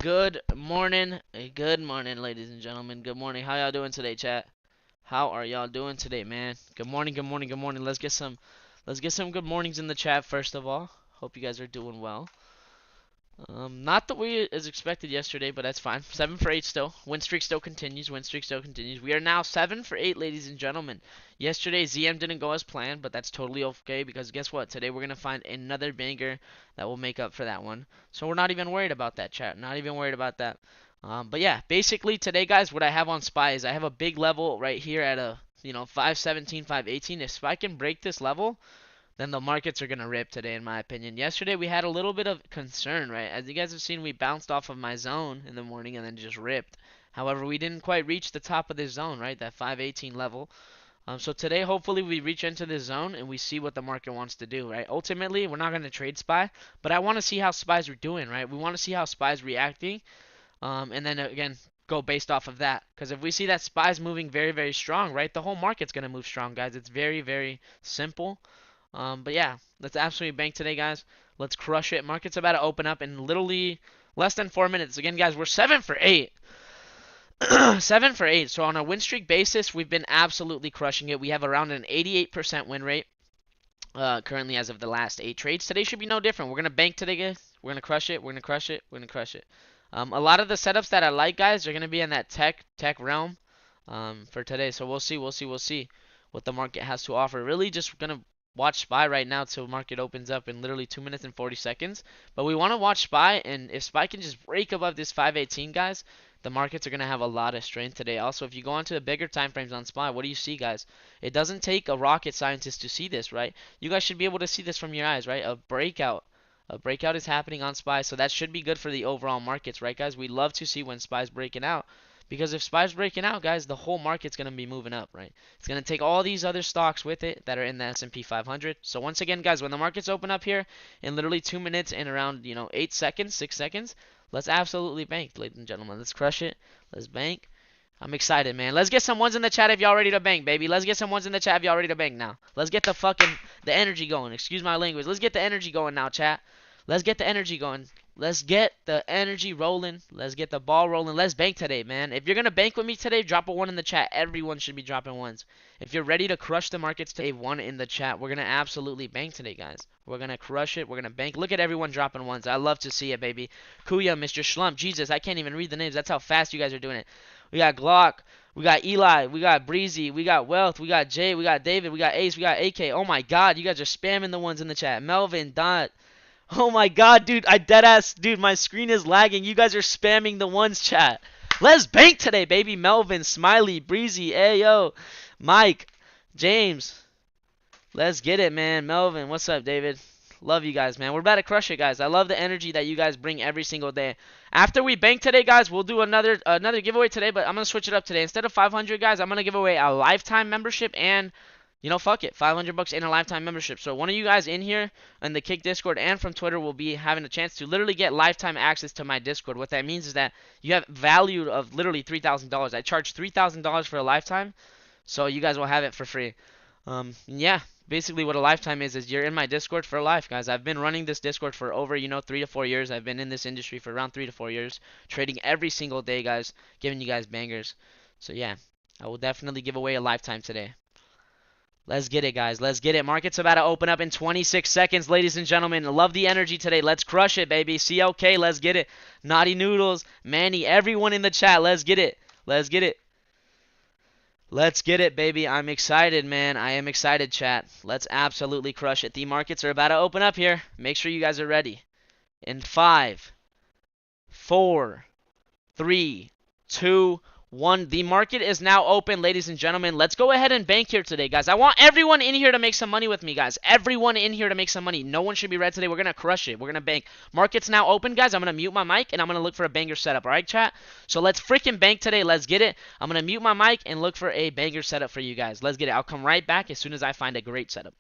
Good morning, ladies and gentlemen. Good morning. How y'all doing today, chat? How are y'all doing today, man? Good morning, good morning, good morning. Let's get some good mornings in the chat first of all. Hope you guys are doing well. Not the way as expected yesterday, but that's fine. 7 for 8 still. Win streak still continues. Win streak still continues. We are now 7 for 8, ladies and gentlemen. Yesterday ZM didn't go as planned, but that's totally okay because guess what? Today we're gonna find another banger that will make up for that one. So we're not even worried about that, chat. Not even worried about that. But yeah, basically today, guys, what I have on SPY is I have a big level right here at a 517, 518. If SPY can break this level, then the markets are going to rip today, in my opinion. Yesterday, we had a little bit of concern, right? As you guys have seen, we bounced off of my zone in the morning and then just ripped. However, we didn't quite reach the top of this zone, right? That 518 level. So today, hopefully, we reach into this zone and we see what the market wants to do, right? Ultimately, we're not going to trade SPY, but I want to see how SPYs are doing, right? We want to see how SPYs reacting, and then again, go based off of that. Because if we see that SPYs moving very, very strong, right? The whole market's going to move strong, guys. It's very, very simple. But yeah, let's absolutely bank today, guys. Let's crush it. Market's about to open up in literally less than 4 minutes. Again, guys, we're 7 for 8. 7 for 8. So on a win streak basis, we've been absolutely crushing it. We have around an 88% win rate currently as of the last 8 trades. Today should be no different. We're gonna bank today, guys. We're gonna crush it. We're gonna crush it. We're gonna crush it. A lot of the setups that I like, guys, are gonna be in that tech realm for today. So we'll see what the market has to offer. Really, just gonna watch SPY right now till market opens up in literally 2 minutes and 40 seconds. But we want to watch SPY, and if SPY can just break above this 518, guys, the markets are going to have a lot of strength today. Also, if you go on to the bigger time frames on SPY, what do you see, guys? It doesn't take a rocket scientist to see this, right? You guys should be able to see this from your eyes, right? A breakout. A breakout is happening on SPY, so that should be good for the overall markets, right, guys? We love to see when SPY's breaking out. Because if SPY's breaking out, guys, the whole market's going to be moving up, right? It's going to take all these other stocks with it that are in the S&P 500. So once again, guys, when the markets open up here in literally 2 minutes and around, 8 seconds, 6 seconds, let's absolutely bank, ladies and gentlemen. Let's crush it. Let's bank. I'm excited, man. Let's get some ones in the chat if y'all ready to bank, baby. Let's get some ones in the chat if y'all ready to bank now. Let's get the energy going. Excuse my language. Let's get the energy going now, chat. Let's get the energy going. Let's get the energy rolling. Let's get the ball rolling. Let's bank today, man. If you're gonna bank with me today, drop a one in the chat. Everyone should be dropping ones. If you're ready to crush the markets today, one in the chat. We're gonna absolutely bank today, guys. We're gonna crush it. We're gonna bank. Look at everyone dropping ones. I love to see it, baby. Kuya, Mr. Schlump, Jesus, I can't even read the names. That's how fast you guys are doing it. We got Glock. We got Eli, we got Breezy, we got Wealth, we got Jay, we got David, we got Ace, we got AK. Oh my god, you guys are spamming the ones in the chat. Melvin, Dot. Oh my god, dude, I deadass, dude, my screen is lagging. You guys are spamming the ones chat. Let's bank today, baby. Melvin, Smiley, Breezy, Ayo, Mike, James. Let's get it, man. Melvin, what's up, David? Love you guys, man. We're about to crush it, guys. I love the energy that you guys bring every single day. After we bank today, guys, we'll do another giveaway today, but I'm gonna switch it up today. Instead of 500, guys, I'm gonna give away a lifetime membership and fuck it, 500 bucks in a lifetime membership. So one of you guys in here in the Kick Discord and from Twitter will be having a chance to literally get lifetime access to my Discord. What that means is that you have value of literally $3,000. I charge $3,000 for a lifetime, so you guys will have it for free. Yeah, basically what a lifetime is you're in my Discord for life, guys. I've been running this Discord for over, 3 to 4 years. I've been in this industry for around 3 to 4 years, trading every single day, guys, giving you guys bangers. So yeah, I will definitely give away a lifetime today. Let's get it, guys. Let's get it. Market's about to open up in 26 seconds, ladies and gentlemen. Love the energy today. Let's crush it, baby. CLK, let's get it. Naughty Noodles, Manny, everyone in the chat, let's get it. Let's get it. Let's get it, baby. I'm excited, man. I am excited, chat. Let's absolutely crush it. The markets are about to open up here. Make sure you guys are ready. In 5, 4, 3, 2, 1. The market is now open, ladies and gentlemen. Let's go ahead and bank here today, guys. I want everyone in here to make some money with me, guys. Everyone in here to make some money. No one should be red today. We're going to crush it. We're going to bank. Market's now open, guys. I'm going to mute my mic, and I'm going to look for a banger setup. All right, chat? So let's freaking bank today. Let's get it. I'm going to mute my mic and look for a banger setup for you guys. Let's get it. I'll come right back as soon as I find a great setup.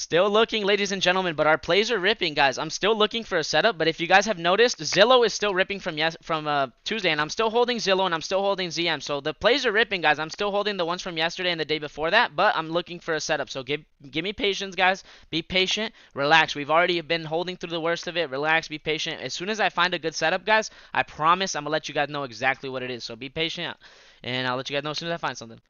Still looking, ladies and gentlemen, but our plays are ripping, guys. I'm still looking for a setup, but if you guys have noticed, Zillow is still ripping from Tuesday, and I'm still holding Zillow and I'm still holding ZM. So the plays are ripping, guys. I'm still holding the ones from yesterday and the day before that, but I'm looking for a setup. So give me patience, guys. Be patient, relax. We've already been holding through the worst of it. Relax, be patient. As soon as I find a good setup, guys, I promise I'm gonna let you guys know exactly what it is. So be patient, and I'll let you guys know as soon as I find something.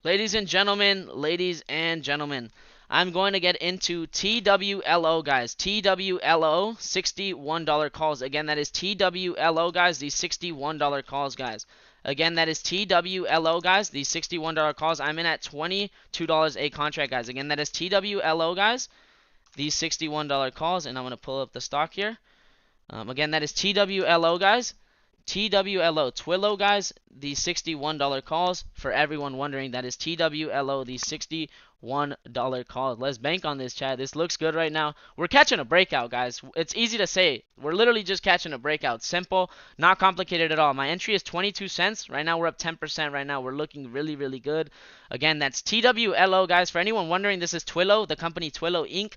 Ladies and gentlemen, I'm going to get into TWLO, guys. TWLO, $61 calls. Again, that is TWLO, guys, the $61 calls, guys. Again, that is TWLO, guys, the $61 calls. I'm in at $22 a contract, guys. Again, that is TWLO, guys, the $61 calls. And I'm going to pull up the stock here. Again, that is TWLO, guys. TWLO, Twillo, guys, the $61 calls. For everyone wondering, that is TWLO, the $61 calls. Let's bank on this, chat. This looks good right now. We're catching a breakout, guys. It's easy to say. We're literally just catching a breakout. Simple, not complicated at all. My entry is 22 cents. Right now, we're up 10% right now. We're looking really, really good. Again, that's TWLO, guys. For anyone wondering, this is Twillo, the company Twillo Inc.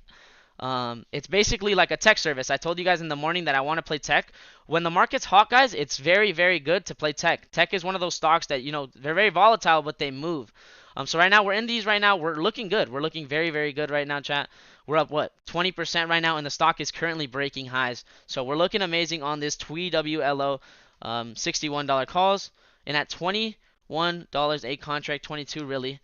It's basically like a tech service. I told you guys in the morning that I want to play tech. When the market's hot, guys, it's very, very good to play tech. Tech is one of those stocks that, they're very volatile, but they move. So right now, we're in these right now. We're looking good. We're looking very, very good right now, chat. We're up, what, 20% right now, and the stock is currently breaking highs. So we're looking amazing on this TWLO $61 calls. And at $21 a contract, 22 really.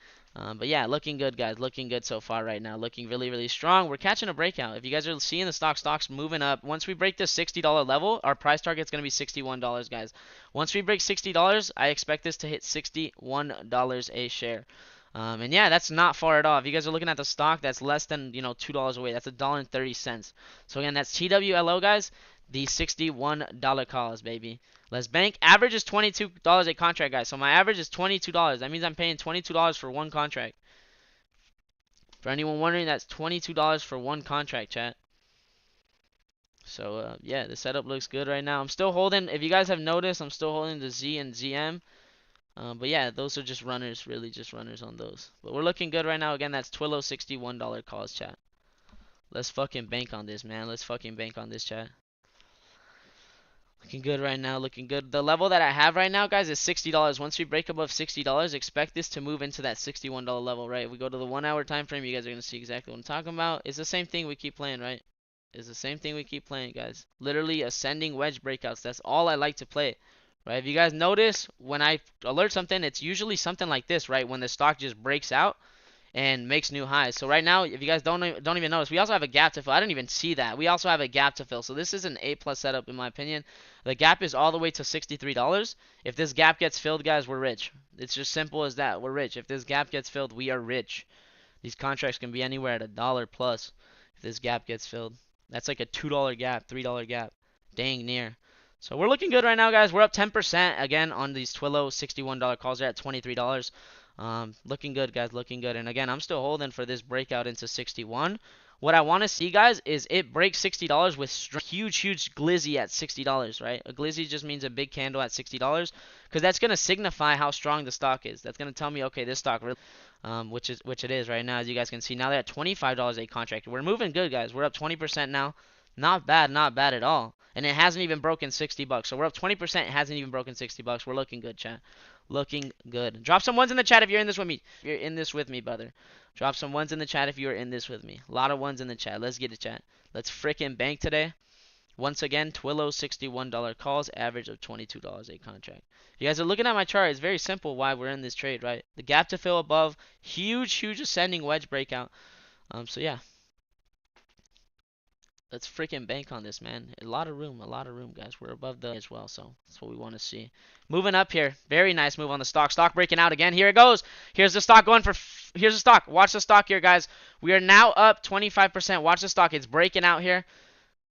But yeah, looking good, guys. Looking good so far right now. Looking really, really strong. We're catching a breakout. If you guys are seeing the stocks moving up, once we break this $60 level, our price target is going to be $61, guys. Once we break $60, I expect this to hit $61 a share. And yeah, that's not far at all. If you guys are looking at the stock, that's less than, $2 away. That's $1.30. So again, that's TWLO, guys. The $61 calls, baby. Let's bank. Average is $22 a contract, guys. So my average is $22. That means I'm paying $22 for one contract. For anyone wondering, that's $22 for one contract, chat. So, yeah, the setup looks good right now. I'm still holding, if you guys have noticed, I'm still holding the Z and ZM. But yeah, those are just runners, really just runners on those. But we're looking good right now. Again, that's Twillo $61 calls, chat. Let's fucking bank on this, man. Let's fucking bank on this, chat. Looking good right now, looking good. The level that I have right now, guys, is $60. Once we break above $60, expect this to move into that $61 level, right? If we go to the 1 hour time frame, you guys are going to see exactly what I'm talking about. It's the same thing we keep playing, right? It's the same thing we keep playing, guys. Literally ascending wedge breakouts. That's all I like to play, right? If you guys notice, when I alert something, it's usually something like this, right? When the stock just breaks out and makes new highs. So right now, if you guys don't even notice, we also have a gap to fill. I didn't even see that. We also have a gap to fill. So this is an A+ setup in my opinion. The gap is all the way to $63. If this gap gets filled, guys, we're rich. It's just simple as that. We're rich. If this gap gets filled, we are rich. These contracts can be anywhere at $1 plus if this gap gets filled. That's like a $2 gap, $3 gap. Dang near. So we're looking good right now, guys. We're up 10% again on these Twillo $61 calls. They're at $23. Looking good, guys. Looking good. And again, I'm still holding for this breakout into 61. What I want to see, guys, is it breaks $60 with huge glizzy at $60, right? A glizzy just means a big candle at $60, because that's going to signify how strong the stock is. That's going to tell me, okay, this stock really, which it is right now, as you guys can see. Now they're at $25 a contract. We're moving good, guys. We're up 20% now. Not bad at all. And it hasn't even broken 60 bucks. So we're up 20%. It hasn't even broken 60 bucks. We're looking good, chat. Looking good. Drop some ones in the chat if you're in this with me. If you're in this with me, brother. Drop some ones in the chat if you're in this with me. A lot of ones in the chat. Let's get it, chat. Let's frickin' bank today. Once again, Twillo $61 calls, average of $22 a contract. If you guys are looking at my chart, it's very simple why we're in this trade, right? The gap to fill above, huge ascending wedge breakout. So yeah. Let's freaking bank on this, man. A lot of room, guys. We're above the as well, so that's what we want to see. Moving up here. Very nice move on the stock. Stock breaking out again. Here it goes. Here's the stock going for... Here's the stock. Watch the stock here, guys. We are now up 25%. Watch the stock. It's breaking out here.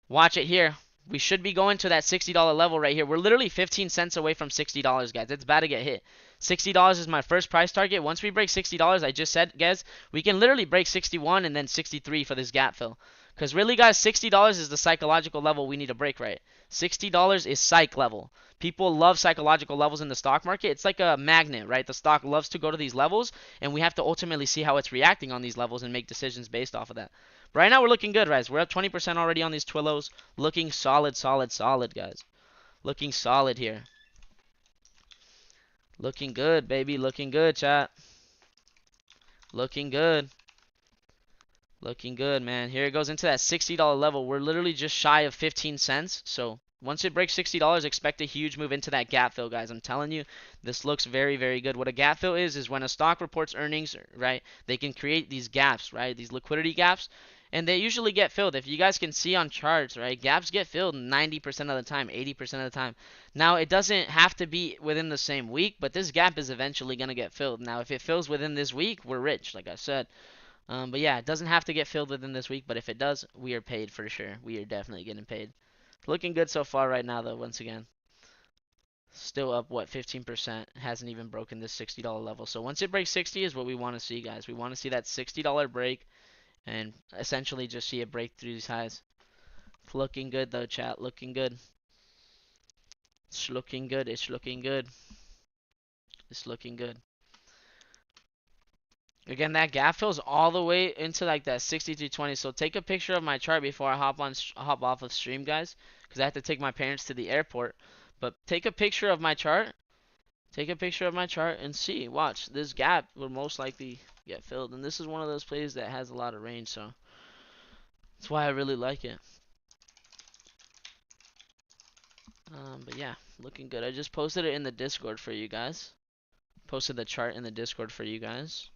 Watch it here. We should be going to that $60 level right here. We're literally 15 cents away from $60, guys. It's about to get hit. $60 is my first price target. Once we break $60, I just said, guys, we can literally break 61 and then 63 for this gap fill. Because really, guys, $60 is the psychological level we need to break, right? $60 is psych level. People love psychological levels in the stock market. It's like a magnet, right? The stock loves to go to these levels, and we have to ultimately see how it's reacting on these levels and make decisions based off of that. But right now, we're looking good, guys. We're up 20% already on these Twillos. Looking solid, guys. Looking solid here. Looking good, baby. Looking good, chat. Looking good. Looking good, man. Here it goes into that $60 level. We're literally just shy of 15 cents. So once it breaks $60, expect a huge move into that gap fill, guys. I'm telling you, this looks very, very good. What a gap fill is when a stock reports earnings, right? They can create these gaps, right? These liquidity gaps. And they usually get filled. If you guys can see on charts, right? Gaps get filled 90% of the time, 80% of the time. Now, it doesn't have to be within the same week, but this gap is eventually going to get filled. Now, if it fills within this week, we're rich, like I said. But yeah, it doesn't have to get filled within this week, but if it does, we are paid for sure. We are definitely getting paid. Looking good so far right now, though, once again. Still up, what, 15%. Hasn't even broken this $60 level. So once it breaks 60 is what we want to see, guys. We want to see that $60 break and essentially just see it break through these highs. It's looking good, though, chat. Looking good. It's looking good. It's looking good. It's looking good. Again, that gap fills all the way into like that 63.20. So take a picture of my chart before I hop off of stream, guys, because I have to take my parents to the airport. But take a picture of my chart. Take a picture of my chart and see. Watch, this gap will most likely get filled, and this is one of those plays that has a lot of range. So that's why I really like it. But yeah, looking good. I just posted it in the Discord for you guys. Posted the chart in the Discord for you guys.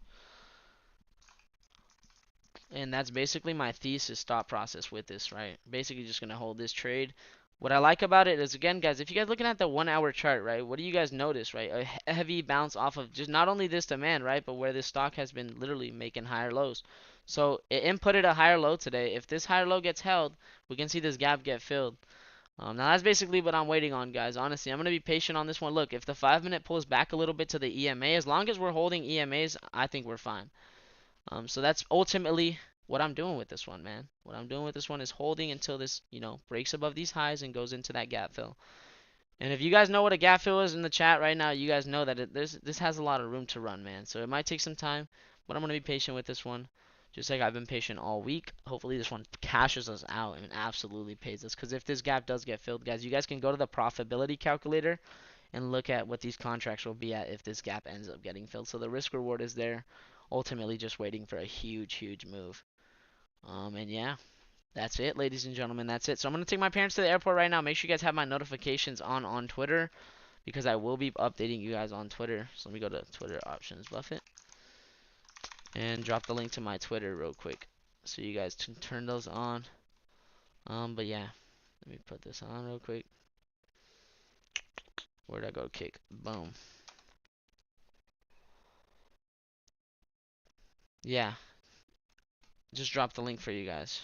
And that's basically my thesis thought process with this, right? Basically just going to hold this trade. What I like about it is, again, guys, if you guys looking at the 1 hour chart, right, what do you guys notice, right? A heavy bounce off of just not only this demand, right, but where this stock has been literally making higher lows. So it inputted a higher low today. If this higher low gets held, we can see this gap get filled. Now that's basically what I'm waiting on, guys. Honestly, I'm going to be patient on this one. Look, if the 5-minute pulls back a little bit to the EMA, as long as we're holding EMAs, I think we're fine. So that's ultimately what I'm doing with this one, man. What I'm doing with this one is holding until this, breaks above these highs and goes into that gap fill. And if you guys know what a gap fill is in the chat right now, you guys know that this has a lot of room to run, man. So it might take some time, but I'm going to be patient with this one. Just like I've been patient all week. Hopefully this one cashes us out and absolutely pays us. Because if this gap does get filled, guys, you guys can go to the profitability calculator and look at what these contracts will be at if this gap ends up getting filled. So the risk reward is there. Ultimately just waiting for a huge move. And yeah, that's it, ladies and gentlemen. That's it. So I'm going to take my parents to the airport right now. Make sure you guys have my notifications on Twitter, because I will be updating you guys on Twitter. So let me go to Twitter options, Buffett. and drop the link to my Twitter real quick so you guys can turn those on. But yeah, let me put this on real quick. Where'd I go? Kick. Boom. Yeah, just drop the link for you guys.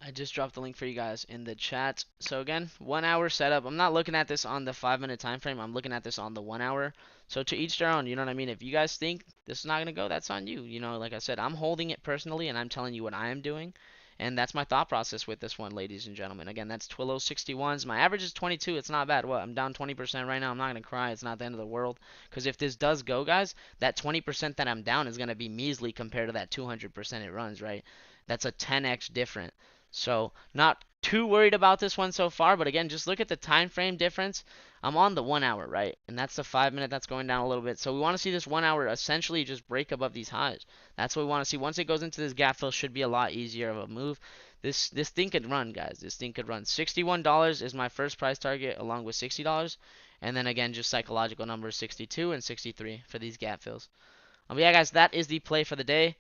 I just dropped the link for you guys in the chat. So again, 1 hour setup. I'm not looking at this on the 5 minute time frame. I'm looking at this on the 1 hour. So to each their own, you know what I mean? If you guys think this is not gonna go, that's on you. You know, like I said, I'm holding it personally and I'm telling you what I am doing. And that's my thought process with this one, ladies and gentlemen. Again, that's Twillo 61s. My average is 22. It's not bad. What? I'm down 20% right now. I'm not gonna cry. It's not the end of the world. Because if this does go, guys, that 20% that I'm down is gonna be measly compared to that 200% it runs, right? That's a 10x different. So not too worried about this one so far, but again, just look at the time frame difference. I'm on the 1 hour, right? And that's the 5 minute that's going down a little bit. So we want to see this 1 hour essentially just break above these highs. That's what we want to see. Once it goes into this gap fill, should be a lot easier of a move. This thing could run, guys. This thing could run. $61 is my first price target, along with $60. And then again, just psychological numbers 62 and 63 for these gap fills. But yeah, guys, that is the play for the day.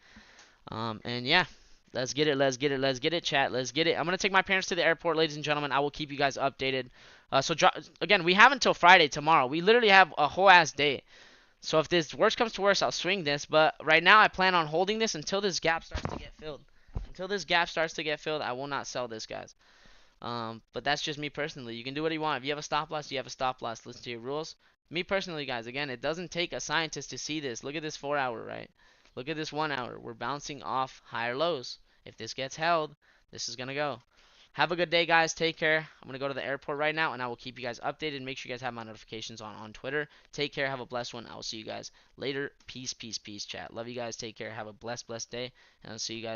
And yeah, let's get it, let's get it, let's get it, chat, let's get it. I'm gonna take my parents to the airport, ladies and gentlemen. I will keep you guys updated. Again, we have until Friday tomorrow. We literally have a whole ass day. So if this worst comes to worst, I'll swing this. But right now, I plan on holding this until this gap starts to get filled. Until this gap starts to get filled, I will not sell this, guys. But that's just me personally. You can do what you want. If you have a stop loss, you have a stop loss. Listen to your rules. Me personally, guys, again, it doesn't take a scientist to see this. Look at this 4 hour, right? Look at this 1 hour. We're bouncing off higher lows. If this gets held, this is going to go. Have a good day, guys. Take care. I'm going to go to the airport right now, and I will keep you guys updated. Make sure you guys have my notifications on Twitter. Take care. Have a blessed one. I will see you guys later. Peace, peace, peace, chat. Love you guys. Take care. Have a blessed, blessed day, and I'll see you guys.